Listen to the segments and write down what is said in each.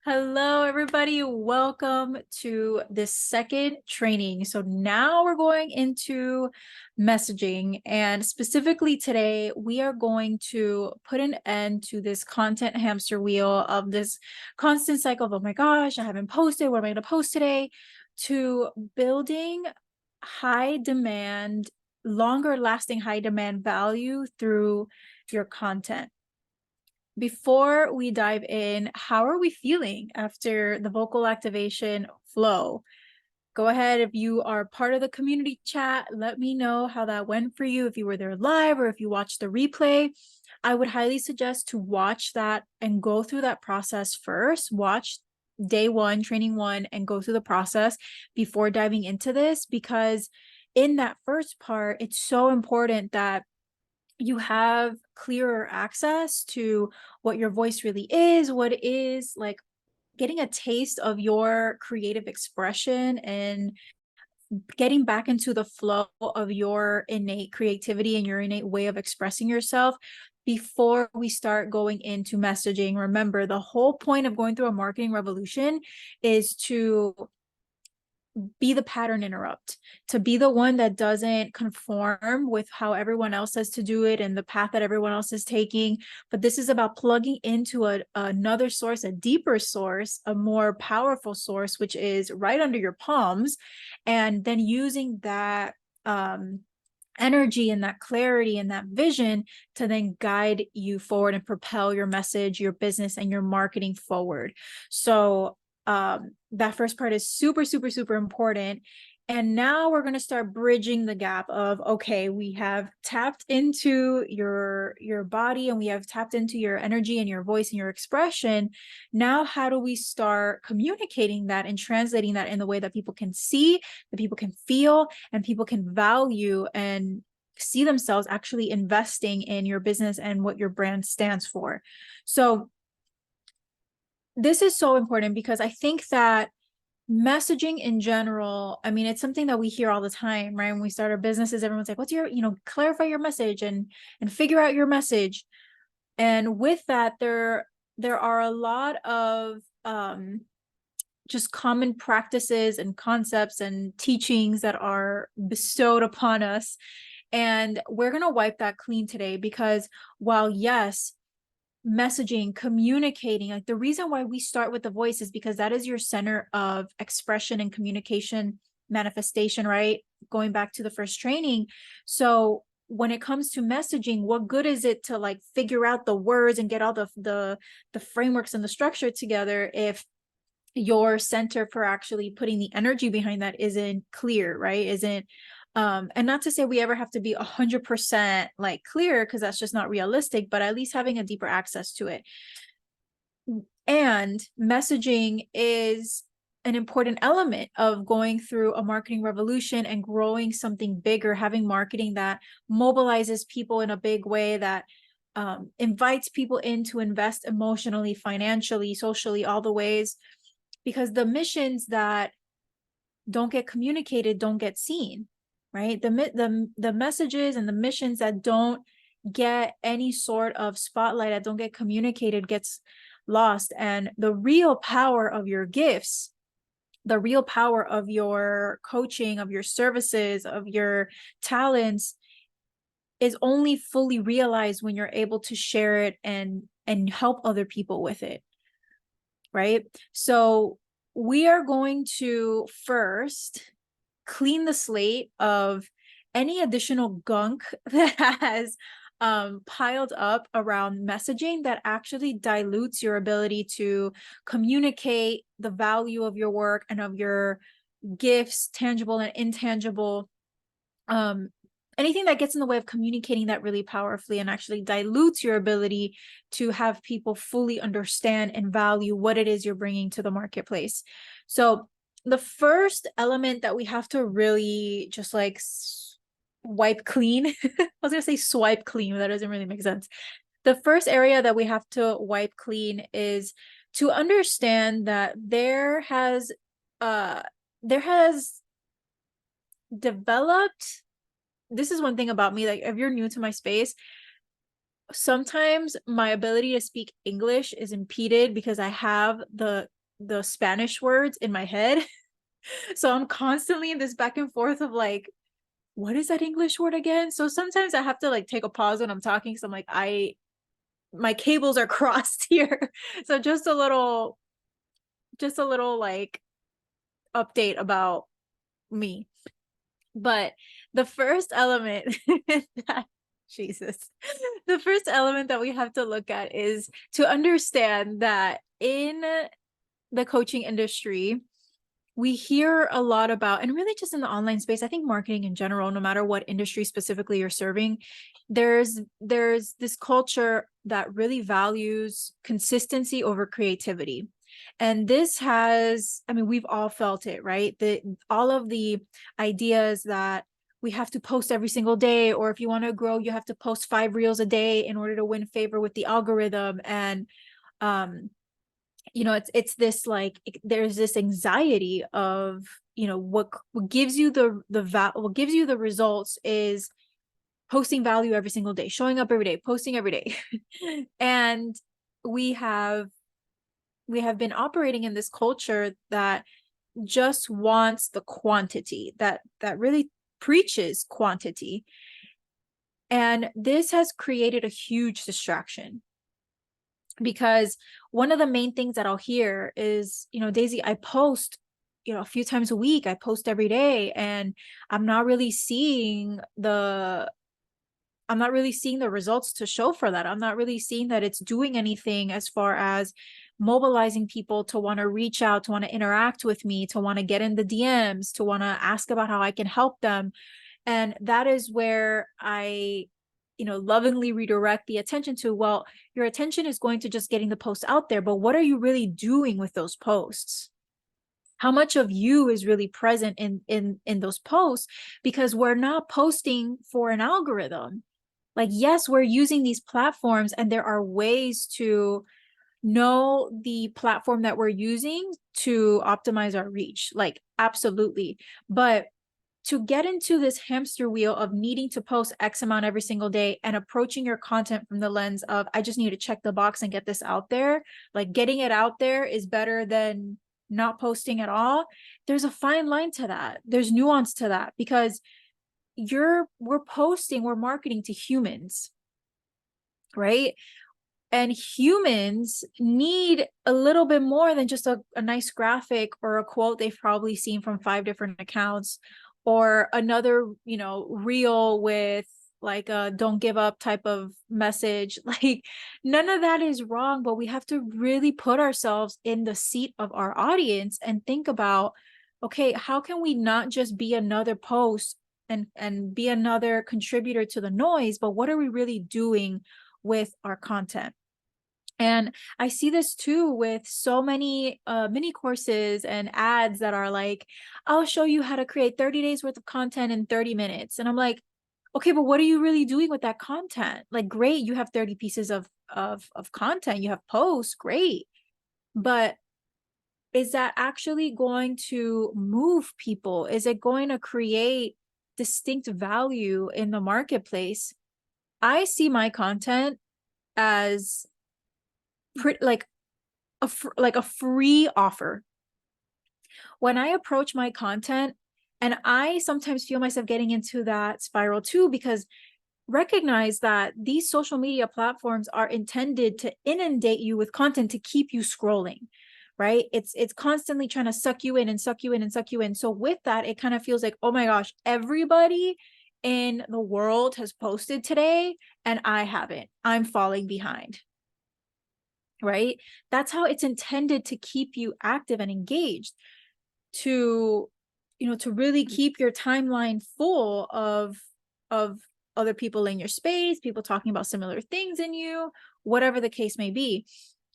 Hello, everybody. Welcome to this second training. So now we're going into messaging, and specifically today, we are going to put an end to this content hamster wheel of this constant cycle of, oh my gosh, I haven't posted. What am I going to post today? To building high demand, longer lasting high demand value through your content. Before we dive in, how are we feeling after the vocal activation flow? Go ahead, if you are part of the community chat, let me know how that went for you, if you were there live or if you watched the replay. I would highly suggest to watch that and go through that process first. Watch day one, training one, and go through the process before diving into this, because in that first part, it's so important that you have clearer access to what your voice really is, what is like getting a taste of your creative expression and getting back into the flow of your innate creativity and your innate way of expressing yourself before we start going into messaging. Remember, the whole point of going through a marketing revolution is to be the pattern interrupt, to be the one that doesn't conform with how everyone else says to do it and the path that everyone else is taking. But this is about plugging into another source, a deeper source, a more powerful source, which is right under your palms, and then using that energy and that clarity and that vision to then guide you forward and propel your message, your business, and your marketing forward. So that first part is super, super, super important. And now we're going to start bridging the gap of, okay, we have tapped into your body and we have tapped into your energy and your voice and your expression. Now, how do we start communicating that and translating that in the way that people can see, that people can feel, and people can value and see themselves actually investing in your business and what your brand stands for? So this is so important because I think that messaging in general, I mean, it's something that we hear all the time, right? When we start our businesses, everyone's like, what's your, clarify your message and figure out your message. And with that, there are a lot of just common practices and concepts and teachings that are bestowed upon us. And we're going to wipe that clean today because while yes, messaging, communicating, like the reason why we start with the voice is because that is your center of expression and communication manifestation, right? Going back to the first training. So when it comes to messaging, what good is it to like figure out the words and get all the frameworks and the structure together if your center for actually putting the energy behind that isn't clear, right? Isn't and not to say we ever have to be 100% like clear, because that's just not realistic, but at least having a deeper access to it. And messaging is an important element of going through a marketing revolution and growing something bigger, having marketing that mobilizes people in a big way, that invites people in to invest emotionally, financially, socially, all the ways, because the missions that don't get communicated don't get seen, right? The messages and the missions that don't get any sort of spotlight, that don't get communicated, gets lost. And the real power of your gifts, the real power of your coaching, of your services, of your talents is only fully realized when you're able to share it and help other people with it, right? So we are going to first clean the slate of any additional gunk that has piled up around messaging that actually dilutes your ability to communicate the value of your work and of your gifts, tangible and intangible. Anything that gets in the way of communicating that really powerfully and actually dilutes your ability to have people fully understand and value what it is you're bringing to the marketplace. So the first element that we have to really just like wipe clean, I was gonna say swipe clean, but that doesn't really make sense. The first area that we have to wipe clean is to understand that there has developed, this is one thing about me, like if you're new to my space, sometimes my ability to speak English is impeded because I have the Spanish words in my head. So I'm constantly in this back and forth of like, what is that English word again? So sometimes I have to like take a pause when I'm talking. So I'm like, my cables are crossed here. So just a little like update about me. But the first element that, Jesus, the first element that we have to look at is to understand that in the coaching industry, we hear a lot about, and really just in the online space, I think marketing in general, no matter what industry specifically you're serving, there's this culture that really values consistency over creativity. And this has, I mean, we've all felt it, right? All of the ideas that we have to post every single day, or if you want to grow, you have to post 5 reels a day in order to win favor with the algorithm. And it's this like, there's this anxiety of, what gives you what gives you the results is posting value every single day, showing up every day, posting every day. And we have been operating in this culture that just wants the quantity, that really preaches quantity. And this has created a huge distraction, because one of the main things that I'll hear is, Daisy, I post, a few times a week, I post every day, and I'm not really seeing the results to show for that. I'm not really seeing that it's doing anything as far as mobilizing people to want to reach out, to want to interact with me, to want to get in the DMs, to want to ask about how I can help them. And that is where I, lovingly redirect the attention to, well, your attention is going to just getting the post out there, but what are you really doing with those posts? How much of you is really present in those posts? Because we're not posting for an algorithm. Like, yes, we're using these platforms, and there are ways to know the platform that we're using to optimize our reach. Like, absolutely. But to get into this hamster wheel of needing to post X amount every single day and approaching your content from the lens of, I just need to check the box and get this out there, like getting it out there is better than not posting at all. There's a fine line to that. There's nuance to that, because we're marketing to humans, right? And humans need a little bit more than just a nice graphic or a quote they've probably seen from 5 different accounts, or another, reel with like a don't give up type of message. Like, none of that is wrong, but we have to really put ourselves in the seat of our audience and think about, okay, how can we not just be another post and be another contributor to the noise, but what are we really doing with our content? And I see this too with so many mini courses and ads that are like, I'll show you how to create 30 days worth of content in 30 minutes. And I'm like, okay, but what are you really doing with that content? Like, great, you have 30 pieces of content, you have posts, great. But is that actually going to move people? Is it going to create distinct value in the marketplace? I see my content as like a free offer. When I approach my content, and I sometimes feel myself getting into that spiral too, because recognize that these social media platforms are intended to inundate you with content to keep you scrolling, right? It's constantly trying to suck you in and suck you in and suck you in. So with that, it kind of feels like, oh my gosh, everybody in the world has posted today and I haven't. I'm falling behind. Right? That's how it's intended to keep you active and engaged, to, to really keep your timeline full of other people in your space, people talking about similar things in you, whatever the case may be.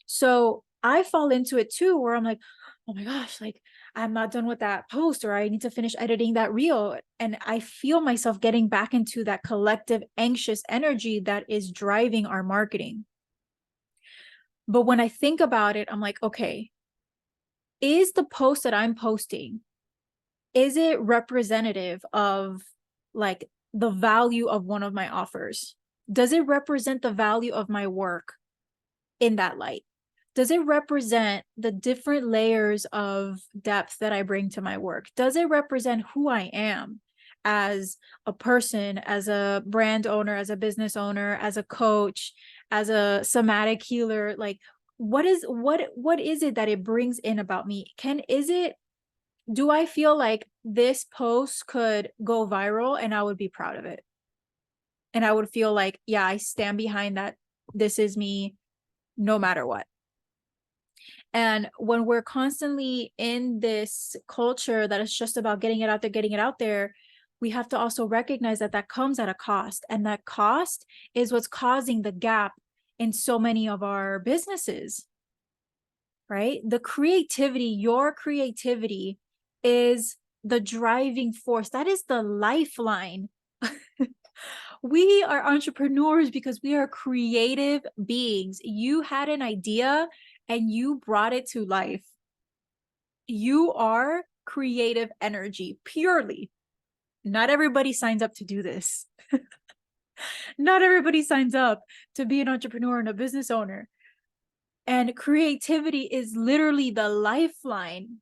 So I fall into it too, where I'm like, oh my gosh, like I'm not done with that post, or I need to finish editing that reel. And I feel myself getting back into that collective anxious energy that is driving our marketing. But when I think about it, I'm like, okay, is the post that I'm posting, is it representative of like the value of one of my offers? Does it represent the value of my work in that light? Does it represent the different layers of depth that I bring to my work? Does it represent who I am as a person, as a brand owner, as a business owner, as a coach, as a somatic healer? Like, what is it that it brings in about me? Do I feel like this post could go viral and I would be proud of it? And I would feel like, yeah, I stand behind that. This is me no matter what. And when we're constantly in this culture that is just about getting it out there, we have to also recognize that that comes at a cost. And that cost is what's causing the gap in so many of our businesses, right? Your creativity is the driving force. That is the lifeline. We are entrepreneurs because we are creative beings. You had an idea and you brought it to life. You are creative energy purely. Not everybody signs up to do this. Not everybody signs up to be an entrepreneur and a business owner. And creativity is literally the lifeline.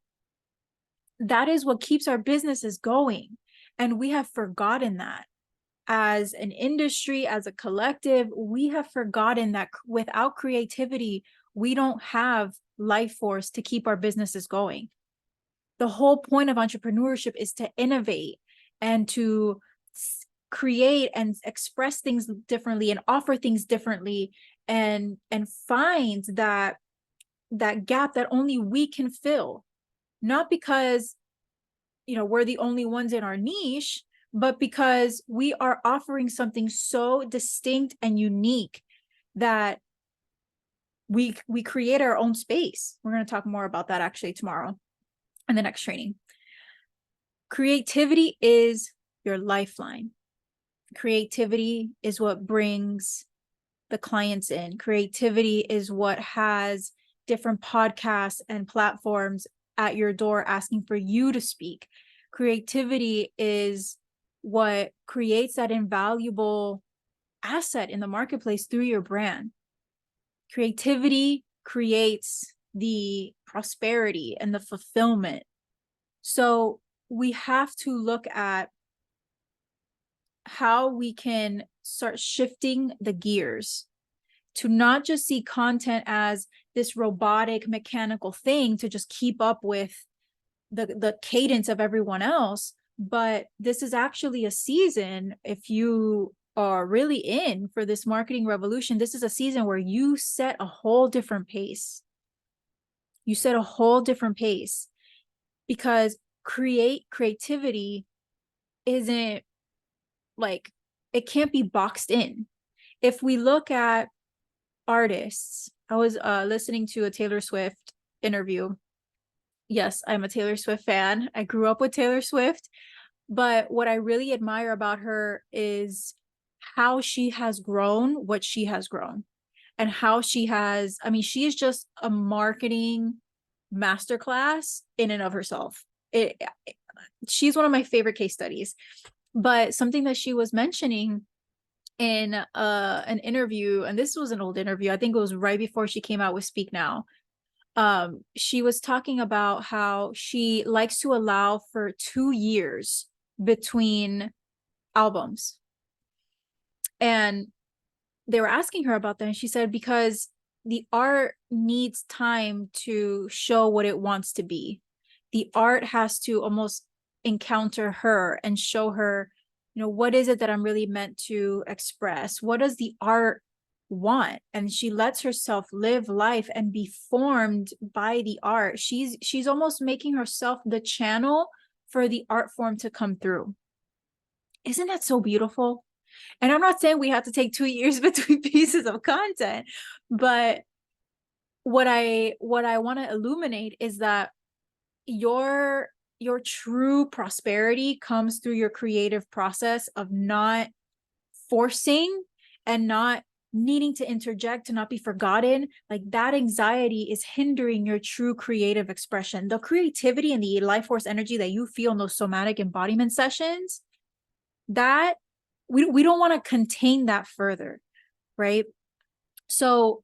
That is what keeps our businesses going. And we have forgotten that. As an industry, as a collective, we have forgotten that without creativity, we don't have life force to keep our businesses going. The whole point of entrepreneurship is to innovate and to create and express things differently and offer things differently and find that gap that only we can fill. Not because, we're the only ones in our niche, but because we are offering something so distinct and unique that we create our own space. We're going to talk more about that actually tomorrow in the next training. Creativity is your lifeline. Creativity is what brings the clients in. Creativity is what has different podcasts and platforms at your door asking for you to speak. Creativity is what creates that invaluable asset in the marketplace through your brand. Creativity creates the prosperity and the fulfillment. So we have to look at how we can start shifting the gears to not just see content as this robotic mechanical thing to just keep up with the cadence of everyone else, but this is actually a season. If you are really in for this marketing revolution, this is a season where you set a whole different pace. You set a whole different pace because creativity isn't like, it can't be boxed in. If we look at artists, I was listening to a Taylor Swift interview. Yes, I'm a Taylor Swift fan. I grew up with Taylor Swift, but what I really admire about her is how she has grown what she has grown and how she is just a marketing masterclass in and of herself. She's one of my favorite case studies. But something that she was mentioning in an interview, and this was an old interview, I think it was right before she came out with Speak Now. She was talking about how she likes to allow for 2 years between albums. And they were asking her about that, and she said, because the art needs time to show what it wants to be. The art has to almost encounter her and show her, what is it that I'm really meant to express? What does the art want? And she lets herself live life and be formed by the art. She's almost making herself the channel for the art form to come through. Isn't that so beautiful? And I'm not saying we have to take 2 years between pieces of content, but what I want to illuminate is that your true prosperity comes through your creative process of not forcing and not needing to interject, to not be forgotten. Like, that anxiety is hindering your true creative expression. The creativity and the life force energy that you feel in those somatic embodiment sessions, that we don't want to contain that further, right? So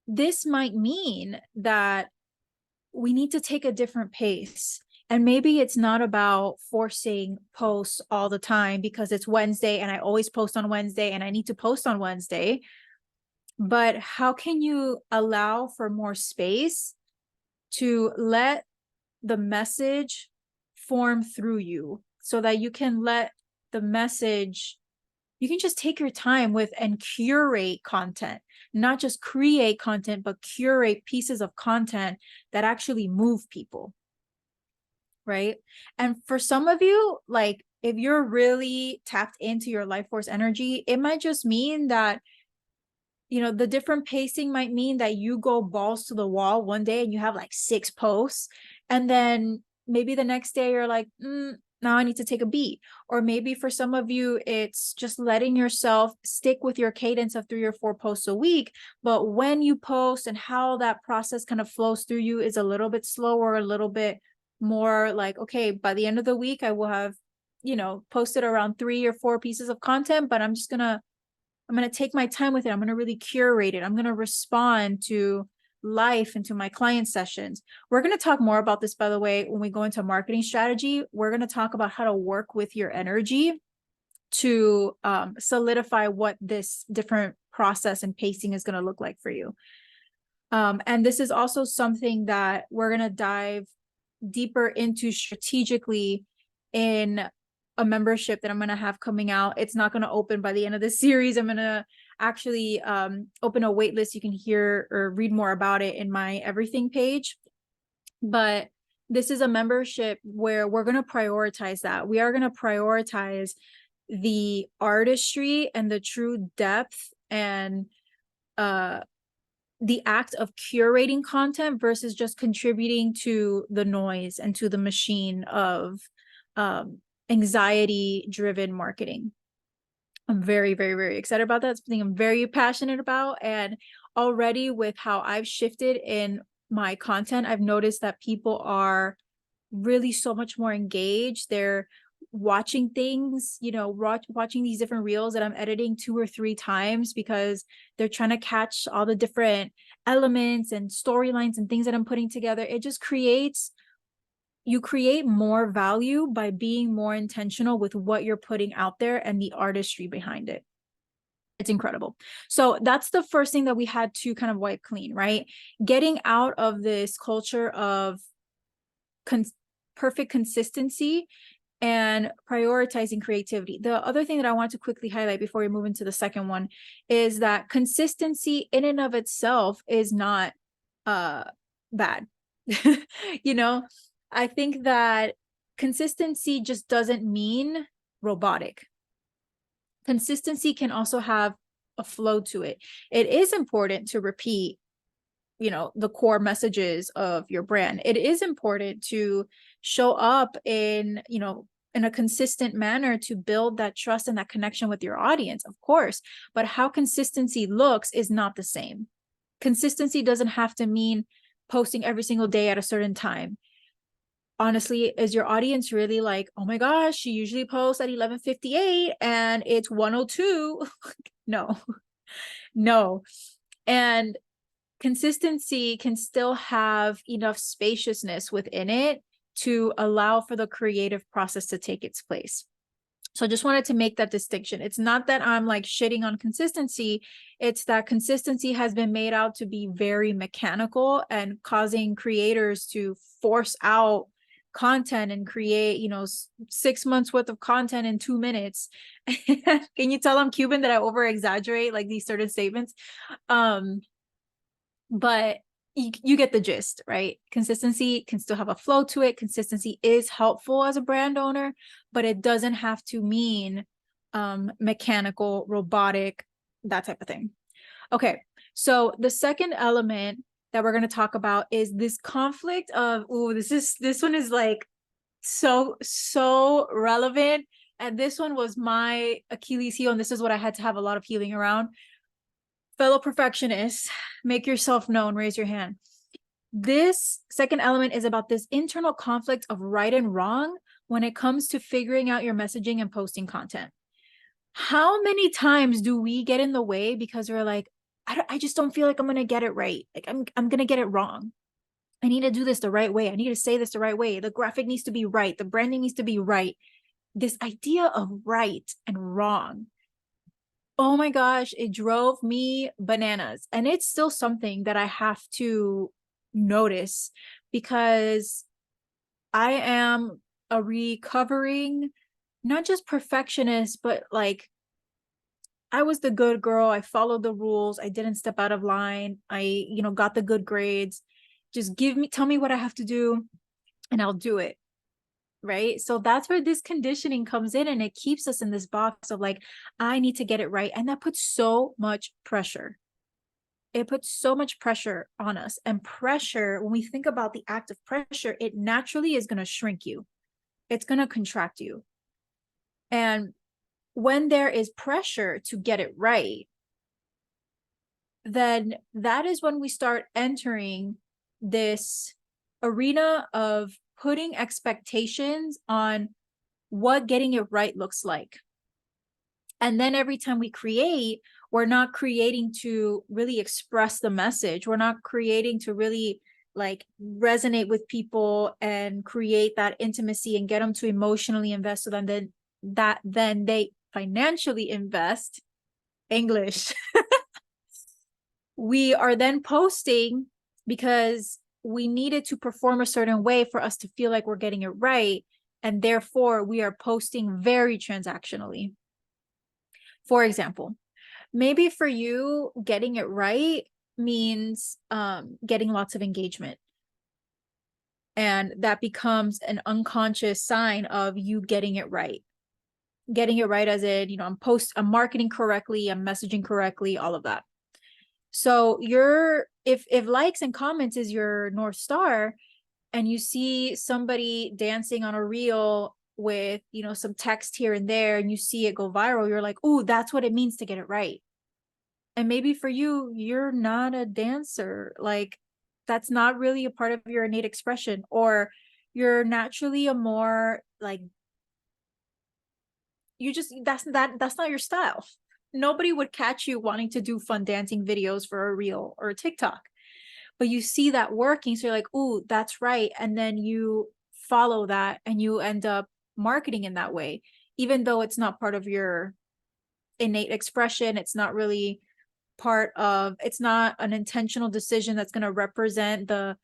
this might mean that we need to take a different pace. And maybe it's not about forcing posts all the time because it's Wednesday and I always post on Wednesday and I need to post on Wednesday. But how can you allow for more space to let the message form through you so that you can let the message, you can just take your time with and curate content, not just create content, but curate pieces of content that actually move people, right? And for some of you, like if you're really tapped into your life force energy, it might just mean that, you know, the different pacing might mean that you go balls to the wall one day and you have like 6 posts, and then maybe the next day you're like, now I need to take a beat. Or maybe for some of you, it's just letting yourself stick with your cadence of 3 or 4 posts a week. But when you post and how that process kind of flows through you is a little bit slower, a little bit more like, okay, by the end of the week, I will have, you know, posted around 3 or 4 pieces of content, but I'm going to take my time with it. I'm going to really curate it. I'm going to respond to life and to my client sessions. We're going to talk more about this, by the way, when we go into marketing strategy. We're going to talk about how to work with your energy to solidify what this different process and pacing is going to look like for you. And this is also something that we're going to dive deeper into strategically in a membership that I'm going to have coming out. It's not going to open by the end of this series. I'm going to actually open a wait list. You can hear or read more about it in my everything page. But this is a membership where we're going to prioritize that. We are going to prioritize the artistry and the true depth and the act of curating content versus just contributing to the noise and to the machine of anxiety driven marketing. I'm very, very, very excited about that. It's something I'm very passionate about. And already with how I've shifted in my content, I've noticed that people are really so much more engaged. They're watching things, you know, watching these different reels that I'm editing 2 or 3 times because they're trying to catch all the different elements and storylines and things that I'm putting together. It just creates, you create more value by being more intentional with what you're putting out there and the artistry behind it. It's incredible. So that's the first thing that we had to kind of wipe clean, right? Getting out of this culture of perfect consistency and prioritizing creativity. The other thing that I want to quickly highlight before we move into the second one is that consistency in and of itself is not bad. You know, I think that consistency just doesn't mean robotic. Consistency can also have a flow to it. It is important to repeat, you know, the core messages of your brand. It is important to show up in, you know, in a consistent manner to build that trust and that connection with your audience, of course. But how consistency looks is not the same. Consistency doesn't have to mean posting every single day at a certain time. Honestly, is your audience really like, oh my gosh, she usually posts at 11:58 and it's 1:02? No, no. And consistency can still have enough spaciousness within it to allow for the creative process to take its place. So I just wanted to make that distinction. It's not that I'm like shitting on consistency. It's that consistency has been made out to be very mechanical and causing creators to force out content and create, you know, 6 months worth of content in 2 minutes. Can you tell I'm Cuban that I over exaggerate like these certain statements? But you get the gist, right? Consistency can still have a flow to it. Consistency is helpful as a brand owner, but it doesn't have to mean mechanical, robotic, that type of thing. Okay, so the second element that we're going to talk about is this conflict of, this one is like so relevant. And this one was my Achilles heel, and this is what I had to have a lot of healing around. Fellow perfectionists, make yourself known, raise your hand. This second element is about this internal conflict of right and wrong when it comes to figuring out your messaging and posting content. How many times do we get in the way because we're like, I just don't feel like I'm gonna get it right. Like I'm gonna get it wrong. I need to do this the right way. I need to say this the right way. The graphic needs to be right. The branding needs to be right. This idea of right and wrong, oh my gosh, it drove me bananas. And it's still something that I have to notice because I am a recovering, not just perfectionist, but like I was the good girl. I followed the rules. I didn't step out of line. I got the good grades. Just tell me what I have to do and I'll do it. Right. So that's where this conditioning comes in and it keeps us in this box of like, I need to get it right. And that puts so much pressure. It puts so much pressure on us. And pressure, when we think about the act of pressure, it naturally is going to shrink you, it's going to contract you. And when there is pressure to get it right, then that is when we start entering this arena of putting expectations on what getting it right looks like. And then every time we create, we're not creating to really express the message. We're not creating to really like resonate with people and create that intimacy and get them to emotionally invest. So then they financially invest. English. We are then posting because we needed to perform a certain way for us to feel like we're getting it right. And therefore, we are posting very transactionally. For example, maybe for you, getting it right means getting lots of engagement. And that becomes an unconscious sign of you getting it right. Getting it right as in, I'm marketing correctly, I'm messaging correctly, all of that. So if likes and comments is your North Star, and you see somebody dancing on a reel with, some text here and there, and you see it go viral, you're like, "Ooh, that's what it means to get it right." And maybe for you, you're not a dancer. Like that's not really a part of your innate expression, or you're naturally a more like you just that's not your style. Nobody would catch you wanting to do fun dancing videos for a reel or a TikTok. But you see that working, so you're like, "Ooh, that's right." And then you follow that and you end up marketing in that way, even though it's not part of your innate expression. It's not an intentional decision that's going to represent the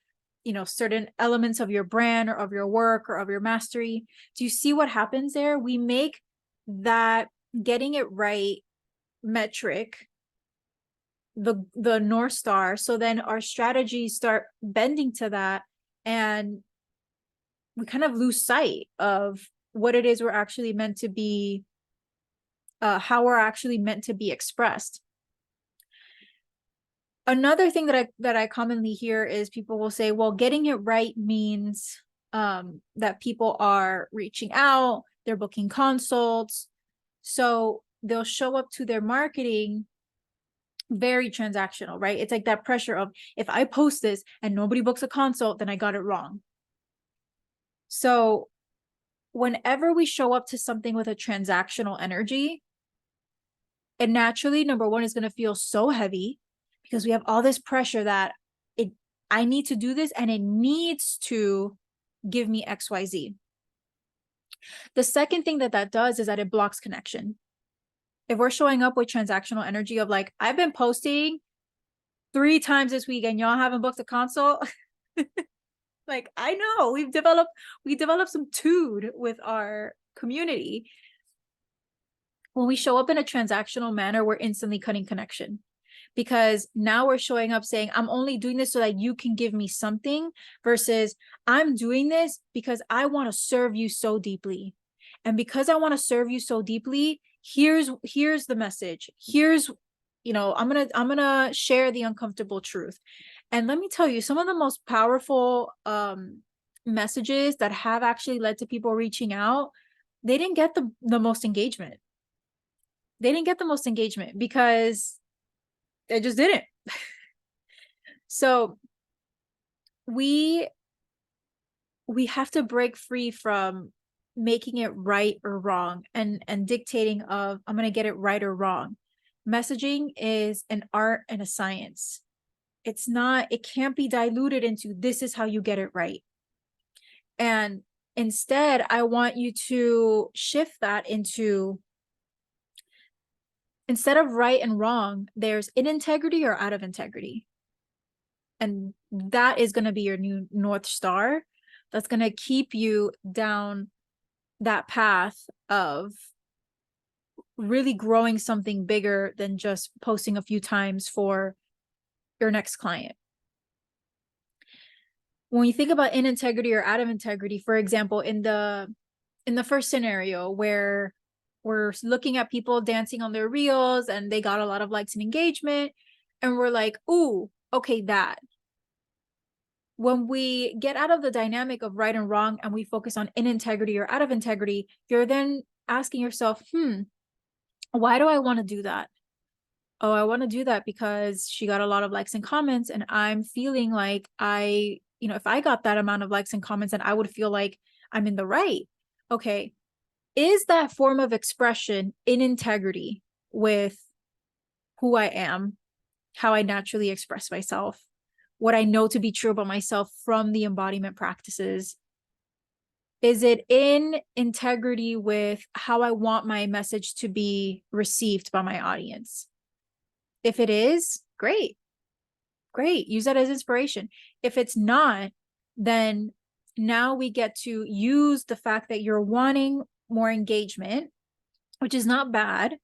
certain elements of your brand or of your work or of your mastery. Do you see what happens there? We make that getting it right metric the North Star. So then our strategies start bending to that, and we kind of lose sight of what it is we're actually meant to be, how we're actually meant to be expressed. Another thing that I commonly hear is people will say, well, getting it right means that people are reaching out, they're booking consults. So they'll show up to their marketing very transactional, right? It's like that pressure of, if I post this and nobody books a consult, then I got it wrong. So whenever we show up to something with a transactional energy, it naturally, number one, is going to feel so heavy because we have all this pressure that I need to do this and it needs to give me XYZ. The second thing that does is that it blocks connection. If we're showing up with transactional energy of like, I've been posting 3 times this week and y'all haven't booked a consult. Like, I know we developed some tude with our community. When we show up in a transactional manner, we're instantly cutting connection, because now we're showing up saying, I'm only doing this so that you can give me something, versus I'm doing this because I want to serve you so deeply. And because I want to serve you so deeply, here's the message. I'm gonna share the uncomfortable truth. And let me tell you, some of the most powerful messages that have actually led to people reaching out, they didn't get the most engagement. They didn't get the most engagement because they just didn't. So we have to break free from making it right or wrong and dictating of I'm going to get it right or wrong. Messaging is an art and a science. It's not, it can't be diluted into this is how you get it right. And instead, I want you to shift that into, instead of right and wrong, there's in integrity or out of integrity. And that is going to be your new North Star. That's going to keep you down that path of really growing something bigger than just posting a few times for your next client. When you think about in integrity or out of integrity, for example, in the first scenario where we're looking at people dancing on their reels and they got a lot of likes and engagement, and we're like, ooh, okay, that. When we get out of the dynamic of right and wrong and we focus on in integrity or out of integrity, you're then asking yourself, why do I want to do that? Oh, I want to do that because she got a lot of likes and comments, and I'm feeling like if I got that amount of likes and comments, then I would feel like I'm in the right. Okay. Is that form of expression in integrity with who I am, how I naturally express myself, what I know to be true about myself from the embodiment practices? Is it in integrity with how I want my message to be received by my audience? If it is, great. Great. Use that as inspiration. If it's not, then now we get to use the fact that you're wanting more engagement, which is not bad.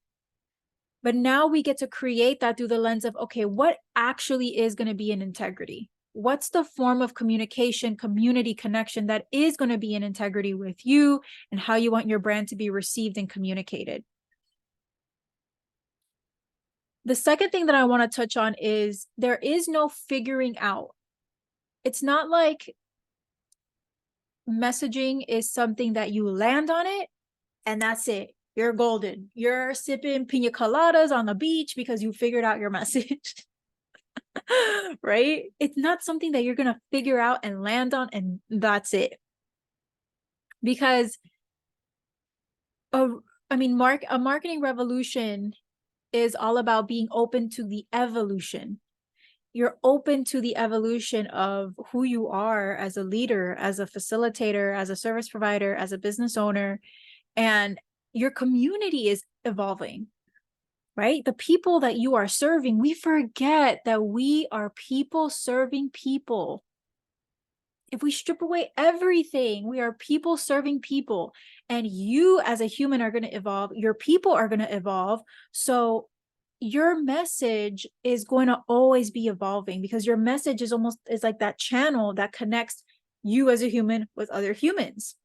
But now we get to create that through the lens of, okay, what actually is going to be in integrity? What's the form of communication, community connection that is going to be in integrity with you and how you want your brand to be received and communicated? The second thing that I want to touch on is there is no figuring out. It's not like messaging is something that you land on it and that's it. You're golden. You're sipping pina coladas on the beach because you figured out your message. Right? It's not something that you're going to figure out and land on and that's it. Because a marketing revolution is all about being open to the evolution. You're open to the evolution of who you are as a leader, as a facilitator, as a service provider, as a business owner, and your community is evolving, right? The people that you are serving, we forget that we are people serving people. If we strip away everything, we are people serving people, and you as a human are going to evolve. Your people are going to evolve. So your message is going to always be evolving because your message is like that channel that connects you as a human with other humans,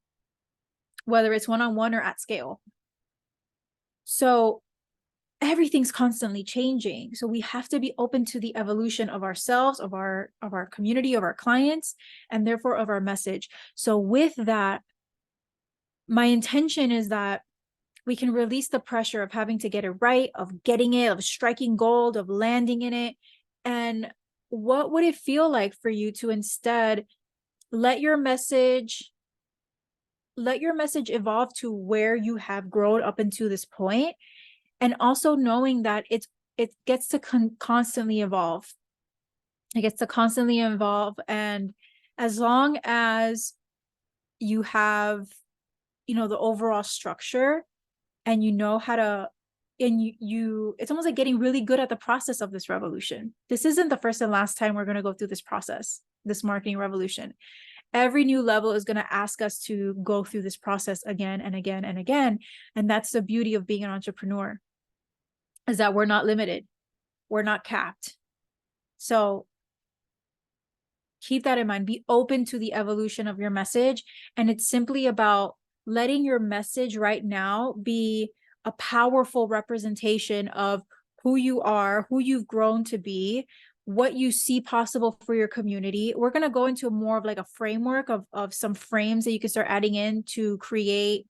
whether it's one-on-one or at scale. So everything's constantly changing. So we have to be open to the evolution of ourselves, of our community, of our clients, and therefore of our message. So with that, my intention is that we can release the pressure of having to get it right, of getting it, of striking gold, of landing in it. And what would it feel like for you to instead let your message evolve to where you have grown up into this point, and also knowing that it gets to constantly evolve. It gets to constantly evolve, and as long as you have the overall structure and you know how to, and you it's almost like getting really good at the process of this revolution. This isn't the first and last time we're going to go through this process, this marketing revolution. Every new level is going to ask us to go through this process again and again and again. And that's the beauty of being an entrepreneur, is that we're not limited. We're not capped. So keep that in mind. Be open to the evolution of your message. And it's simply about letting your message right now be a powerful representation of who you are, who you've grown to be, what you see possible for your community. We're going to go into more of like a framework of some frames that you can start adding in to create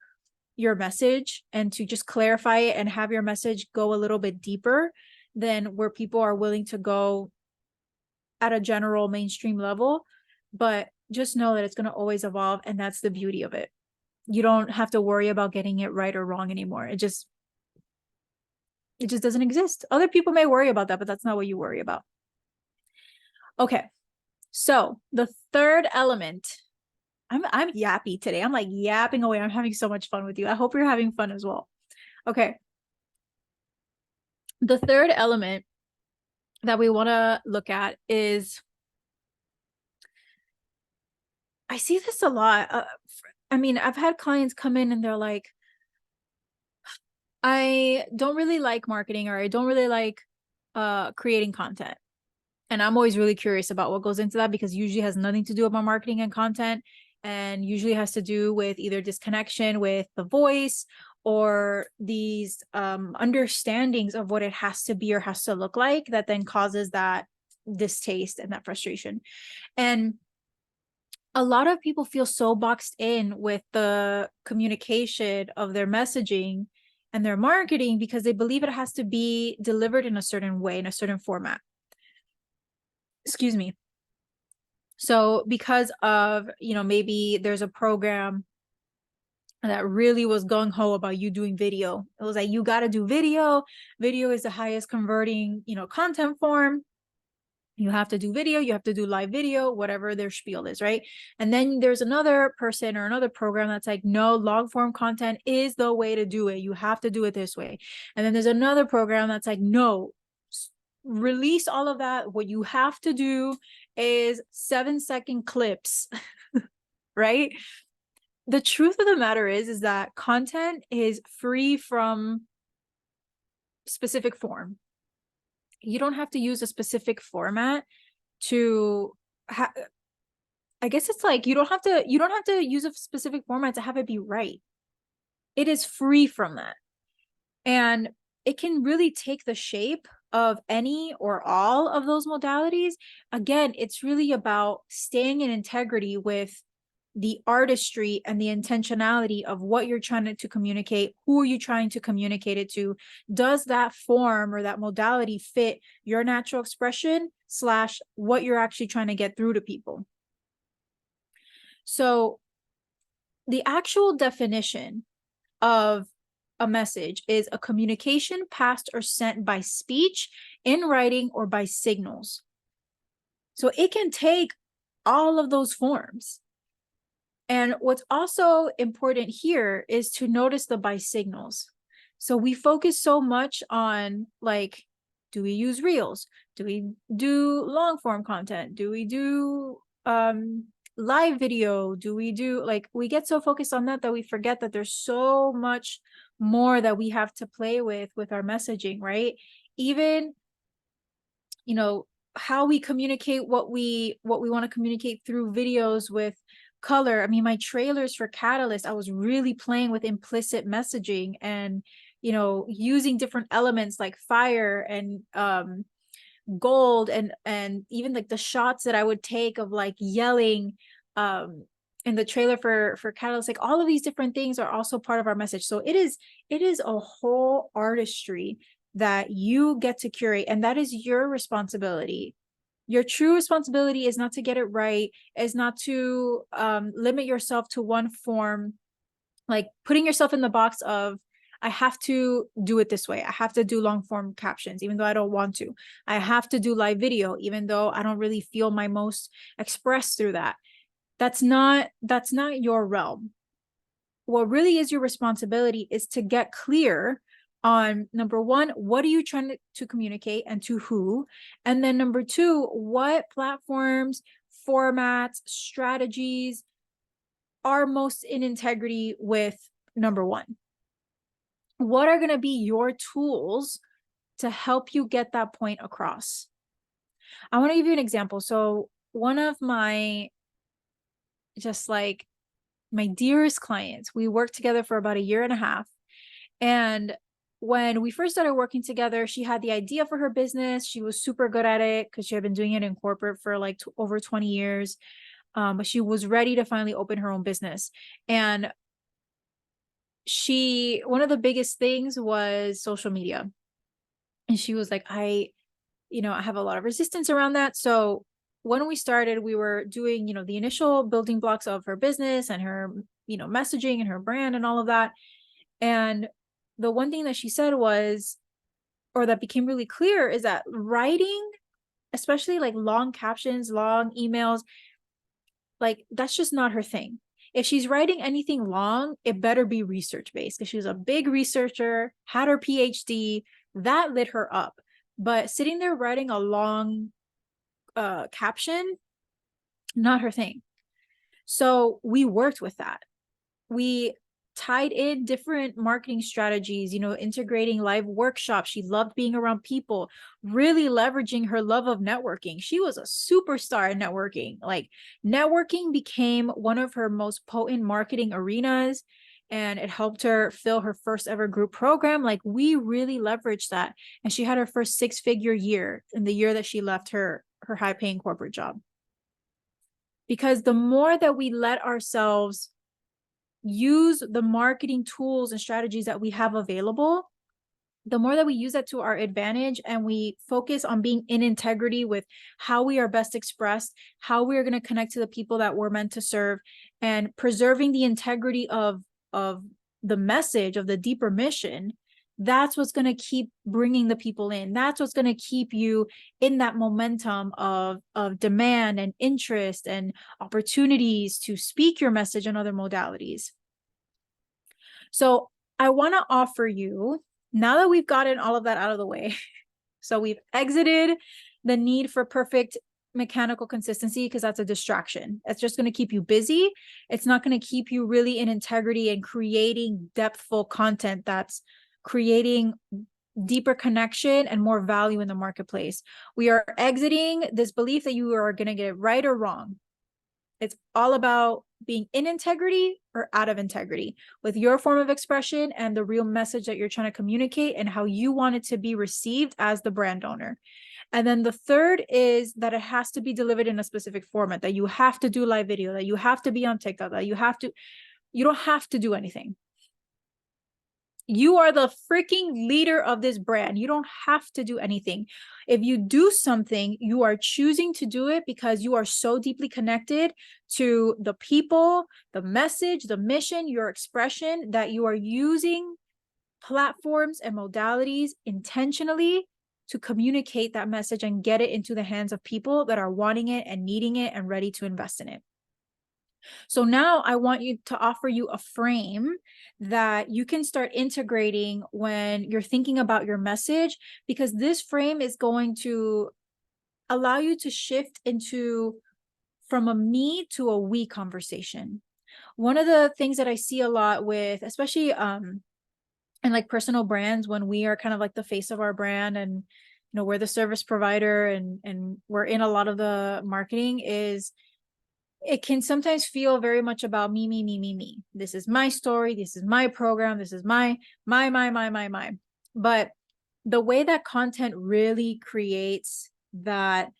your message and to just clarify it and have your message go a little bit deeper than where people are willing to go at a general mainstream level. But just know that it's going to always evolve, and that's the beauty of it. You don't have to worry about getting it right or wrong anymore. It just doesn't exist. Other people may worry about that, but that's not what you worry about. Okay. So the third element, I'm yappy today. I'm like yapping away. I'm having so much fun with you. I hope you're having fun as well. Okay. The third element that we want to look at is, I see this a lot. I mean, I've had clients come in and they're like, I don't really like marketing, or I don't really like creating content. And I'm always really curious about what goes into that, because usually has nothing to do about marketing and content, and usually has to do with either disconnection with the voice or these understandings of what it has to be or has to look like, that then causes that distaste and that frustration. And a lot of people feel so boxed in with the communication of their messaging and their marketing because they believe it has to be delivered in a certain way, in a certain format. Excuse me. So because of, maybe there's a program that really was gung-ho about you doing video. It was like, you got to do video. Video is the highest converting, content form. You have to do video, you have to do live video, whatever their spiel is, right? And then there's another person or another program that's like, no, long form content is the way to do it. You have to do it this way. And then there's another program that's like, no, release all of that. What you have to do is 7-second clips, right? The truth of the matter is that content is free from specific form. You don't have to use a specific format to I guess it's like you don't have to use a specific format to have it be right. It is free from that. And it can really take the shape of any or all of those modalities. Again, it's really about staying in integrity with the artistry and the intentionality of what you're trying to communicate. Who are you trying to communicate it to? Does that form or that modality fit your natural expression / what you're actually trying to get through to people? So the actual definition of a message is a communication passed or sent by speech, in writing, or by signals. So it can take all of those forms. And what's also important here is to notice the by signals. So we focus so much on, like, do we use reels? Do we do long form content? Do we do live video? Do we do, like, we get so focused on that we forget that there's so much more that we have to play with our messaging, right? Even, how we communicate what we want to communicate through videos with color. I mean, my trailers for Catalyst, I was really playing with implicit messaging and, using different elements like fire and gold, and even like the shots that I would take of like yelling in the trailer for Catalyst. Like, all of these different things are also part of our message. So it is a whole artistry that you get to curate, and that is your responsibility. Your true responsibility is not to get it right, is not to limit yourself to one form, like putting yourself in the box of, I have to do it this way. I have to do long form captions, even though I don't want to. I have to do live video, even though I don't really feel my most expressed through that. That's not your realm. What really is your responsibility is to get clear on, number one, what are you trying to communicate and to who? And then number two, what platforms, formats, strategies are most in integrity with number one? What are going to be your tools to help you get that point across? I want to give you an example. So one of my, just like, my dearest clients, we worked together for about 1.5 years. And when we first started working together, she had the idea for her business. She was super good at it because she had been doing it in corporate for like over 20 years. But she was ready to finally open her own business. And one of the biggest things was social media. And she was like, I have a lot of resistance around that. So when we started, we were doing, the initial building blocks of her business and her messaging and her brand and all of that. And the one thing that she said was, or that became really clear, is that writing, especially like long captions, long emails, like that's just not her thing. If she's writing anything long, it better be research based, because she was a big researcher, had her PhD, that lit her up. But sitting there writing a long caption, not her thing. So we worked with that. We tied in different marketing strategies, integrating live workshops. She loved being around people, really leveraging her love of networking. She was a superstar in networking. Like, networking became one of her most potent marketing arenas, and it helped her fill her first ever group program. Like, we really leveraged that. And she had her first 6-figure year in the year that she left her high paying corporate job. Because the more that we let ourselves use the marketing tools and strategies that we have available, the more that we use that to our advantage, and we focus on being in integrity with how we are best expressed, how we are going to connect to the people that we're meant to serve, and preserving the integrity of the message, of the deeper mission, that's what's going to keep bringing the people in. That's what's going to keep you in that momentum of demand and interest and opportunities to speak your message in other modalities. So I want to offer you, now that we've gotten all of that out of the way, so we've exited the need for perfect mechanical consistency, because that's a distraction. It's just going to keep you busy. It's not going to keep you really in integrity and creating depthful content that's creating deeper connection and more value in the marketplace. We are exiting this belief that you are going to get it right or wrong. It's all about being in integrity or out of integrity with your form of expression and the real message that you're trying to communicate and how you want it to be received as the brand owner. And then the third is that it has to be delivered in a specific format, that you have to do live video, that you have to be on TikTok, that you don't have to do anything. You are the freaking leader of this brand. You don't have to do anything. If you do something, you are choosing to do it because you are so deeply connected to the people, the message, the mission, your expression, that you are using platforms and modalities intentionally to communicate that message and get it into the hands of people that are wanting it and needing it and ready to invest in it. So now I want you to offer you a frame that you can start integrating when you're thinking about your message, because this frame is going to allow you to shift into from a me to a we conversation. One of the things that I see a lot with, especially and like personal brands, when we are kind of like the face of our brand, and we're the service provider, and we're in a lot of the marketing, is it can sometimes feel very much about me, me, me, me, me. This is my story. This is my program. This is my. But the way that content really creates that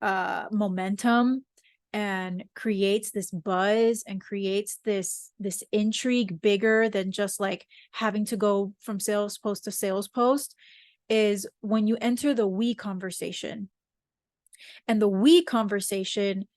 momentum and creates this buzz and creates this intrigue bigger than just like having to go from sales post to sales post, is when you enter the we conversation. And the we conversation,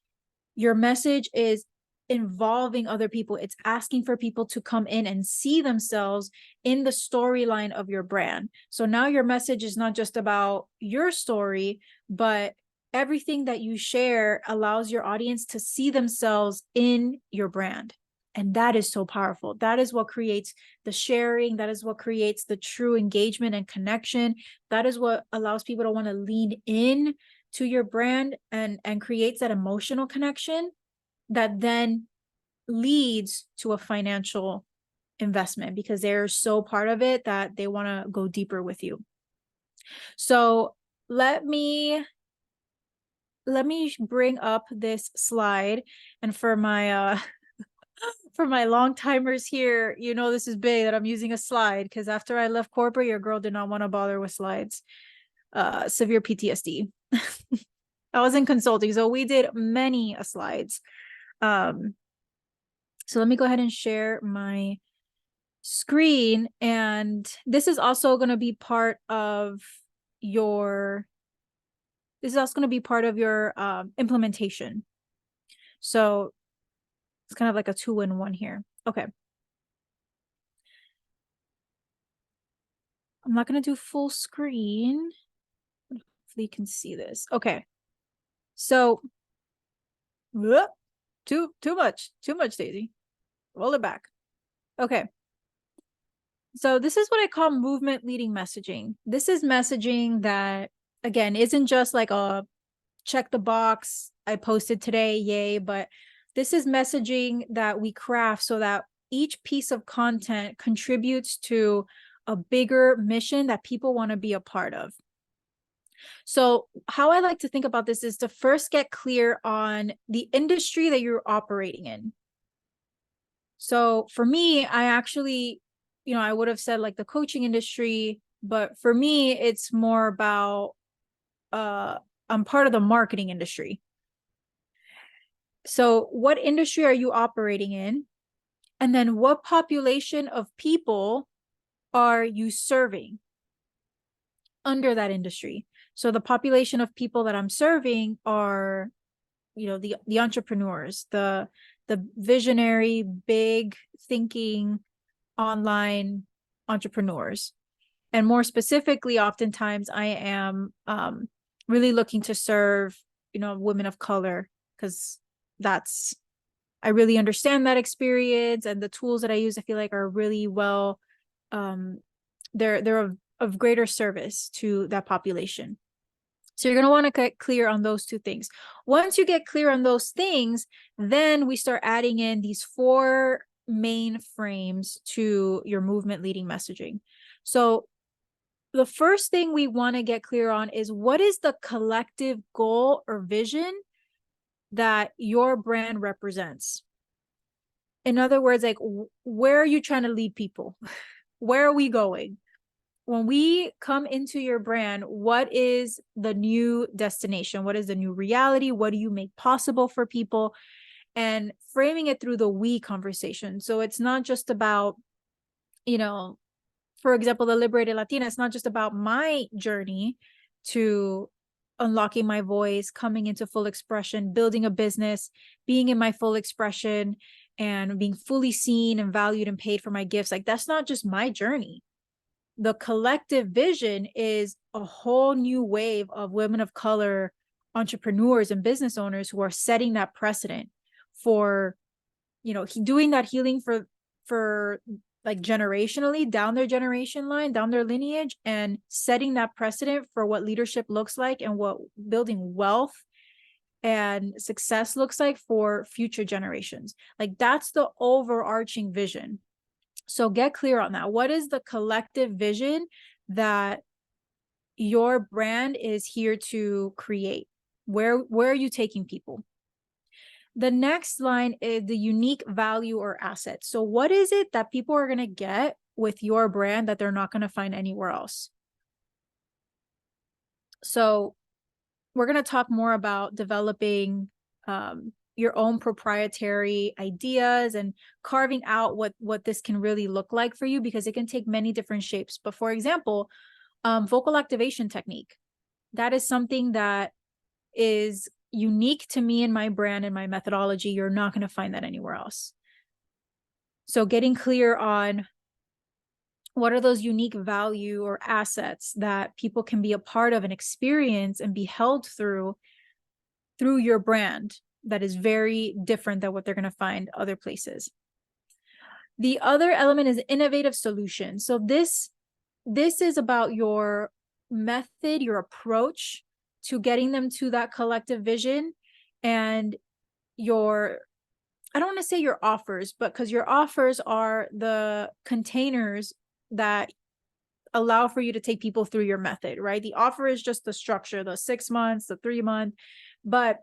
your message is involving other people. It's asking for people to come in and see themselves in the storyline of your brand. So now your message is not just about your story, but everything that you share allows your audience to see themselves in your brand. And that is so powerful. That is what creates the sharing. That is what creates the true engagement and connection. That is what allows people to want to lean in to your brand and creates that emotional connection that then leads to a financial investment, because they're so part of it that they want to go deeper with you. So let me bring up this slide. And for my for my long timers here, this is big that I'm using a slide, because after I left corporate, your girl did not want to bother with slides. Severe PTSD. I was in consulting, so we did many slides. So let me go ahead and share my screen, and this is also going to be part of your implementation. So It's kind of like a 2-in-1 here. Okay. I'm not going to do full screen. Hopefully you can see this. Okay. So, too much, Daisy. Roll it back. Okay. So this is what I call movement leading messaging. This is messaging that, again, isn't just like a check the box, I posted today, yay, but this is messaging that we craft so that each piece of content contributes to a bigger mission that people want to be a part of. So how I like to think about this is to first get clear on the industry that you're operating in. So for me, I actually, I would have said like the coaching industry, but for me, it's more about I'm part of the marketing industry. So what industry are you operating in? And then what population of people are you serving under that industry? So the population of people that I'm serving are, the entrepreneurs, the visionary, big thinking online entrepreneurs. And more specifically, oftentimes I am really looking to serve, women of color, because I really understand that experience, and the tools that I use, I feel like are really well, they're of greater service to that population. So you're going to want to get clear on those two things. Once you get clear on those things, then we start adding in these 4 main frames to your movement leading messaging. So the first thing we want to get clear on is, what is the collective goal or vision that your brand represents? In other words, like, where are you trying to lead people? Where are we going? When we come into your brand, what is the new destination? What is the new reality? What do you make possible for people? And framing it through the we conversation. So it's not just about, for example, the Liberated Latina, it's not just about my journey to unlocking my voice, coming into full expression, building a business, being in my full expression, and being fully seen and valued and paid for my gifts. Like, that's not just my journey. The collective vision is a whole new wave of women of color entrepreneurs and business owners who are setting that precedent for, doing that healing for like generationally, down their generation line, down their lineage, and setting that precedent for what leadership looks like and what building wealth and success looks like for future generations. Like, that's the overarching vision. So get clear on that. What is the collective vision that your brand is here to create? Where are you taking people? The next line is the unique value or asset. So what is it that people are going to get with your brand that they're not going to find anywhere else? So we're going to talk more about developing your own proprietary ideas and carving out what this can really look like for you, because it can take many different shapes. But for example, vocal activation technique, that is something that is unique to me and my brand and my methodology. You're not going to find that anywhere else. So getting clear on what are those unique value or assets that people can be a part of and experience and be held through your brand, that is very different than what they're going to find other places. The other element is innovative solutions. So this is about your method, your approach to getting them to that collective vision, and I don't want to say your offers, but because your offers are the containers that allow for you to take people through your method, right? The offer is just the structure, the 6 months, the 3 month, but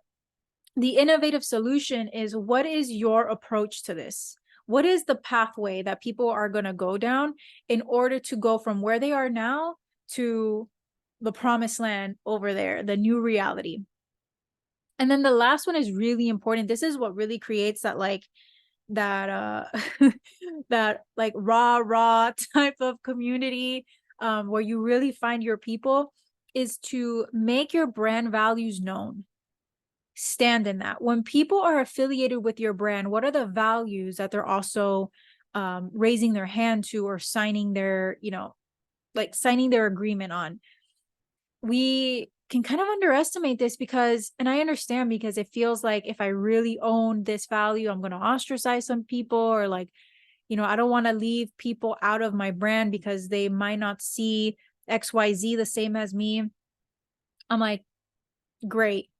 the innovative solution is, what is your approach to this? What is the pathway that people are going to go down in order to go from where they are now to the promised land over there, the new reality? And then the last one is really important. This is what really creates that that like raw type of community, where you really find your people, is to make your brand values known. stand in that. When people are affiliated with your brand, what are the values that they're also raising their hand to or signing their, like signing their agreement on? We can kind of underestimate this because, and I understand, because it feels like if I really own this value, I'm going to ostracize some people, or like, I don't want to leave people out of my brand because they might not see XYZ the same as me. I'm like, great.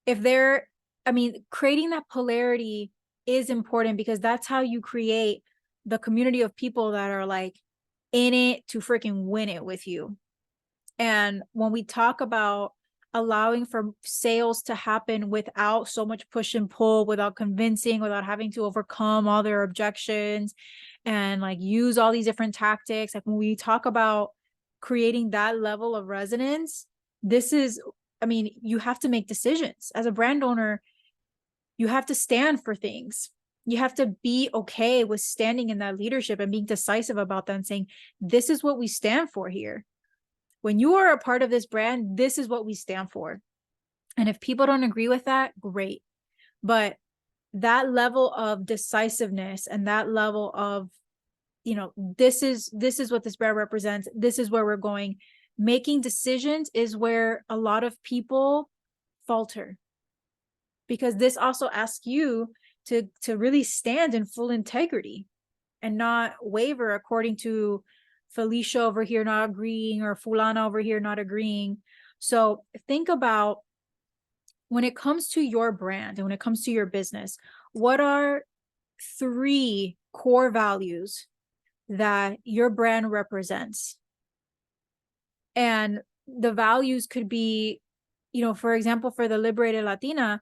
If they're, I mean, creating that polarity is important, because that's how you create the community of people that are like in it to freaking win it with you. And when we talk about allowing for sales to happen without so much push and pull, without convincing, without having to overcome all their objections and like use all these different tactics, like when we talk about creating that level of resonance, this is, I mean, you have to make decisions as a brand owner. You have to stand for things. You have to be okay with standing in that leadership and being decisive about that and saying, this is what we stand for here. When you are a part of this brand, this is what we stand for. And if people don't agree with that, great. But that level of decisiveness and that level of, this is what this brand represents. This is where we're going. Making decisions is where a lot of people falter, because this also asks you to really stand in full integrity and not waver according to Felicia over here not agreeing or Fulana over here not agreeing. So think about, when it comes to your brand and when it comes to your business, what are 3 core values that your brand represents? And the values could be, for example, for the Liberated Latina,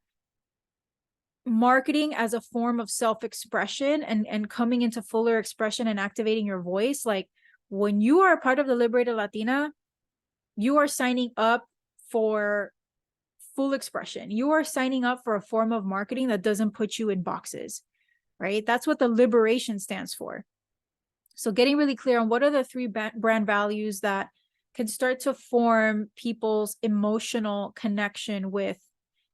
marketing as a form of self-expression and coming into fuller expression and activating your voice. Like, when you are a part of the Liberated Latina, you are signing up for full expression. You are signing up for a form of marketing that doesn't put you in boxes, right? That's what the liberation stands for. So getting really clear on what are the 3 brand values that can start to form people's emotional connection with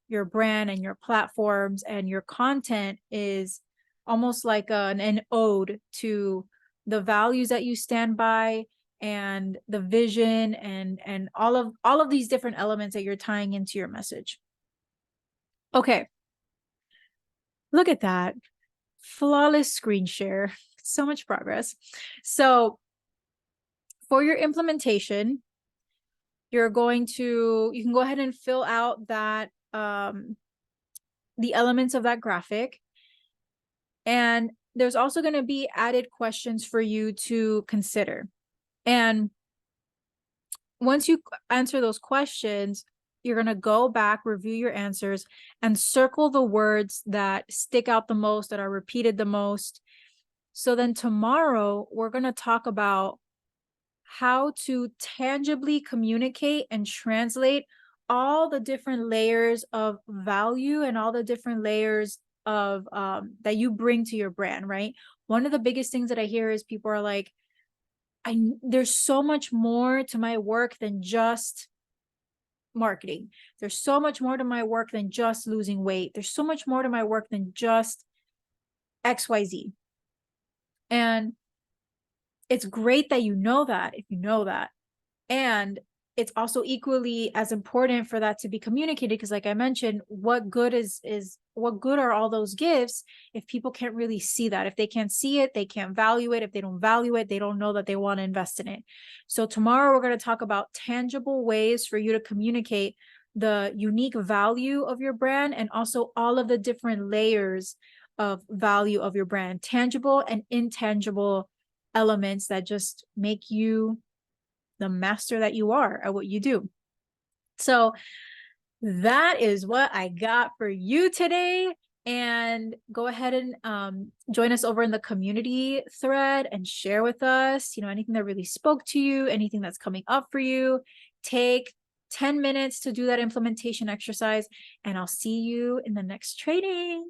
your brand and your platforms and your content is almost like an ode to the values that you stand by and the vision and all of these different elements that you're tying into your message. Okay. Look at that. Flawless screen share. So much progress. So for your implementation, you can go ahead and fill out that the elements of that graphic. And there's also going to be added questions for you to consider. And once you answer those questions, you're going to go back, review your answers, and circle the words that stick out the most, that are repeated the most. So then tomorrow, we're going to talk about how to tangibly communicate and translate all the different layers of value and all the different layers of that you bring to your brand, right? One of the biggest things that I hear is people are like, there's so much more to my work than just marketing. There's so much more to my work than just losing weight. There's so much more to my work than just XYZ. And it's great that you know that, if you know that. And it's also equally as important for that to be communicated, because like I mentioned, what good what good are all those gifts if people can't really see that? If they can't see it, they can't value it. If they don't value it, they don't know that they want to invest in it. So tomorrow we're going to talk about tangible ways for you to communicate the unique value of your brand and also all of the different layers of value of your brand, tangible and intangible elements that just make you the master that you are at what you do. So that is what I got for you today. And go ahead and join us over in the community thread and share with us, anything that really spoke to you, anything that's coming up for you. Take 10 minutes to do that implementation exercise, and I'll see you in the next training.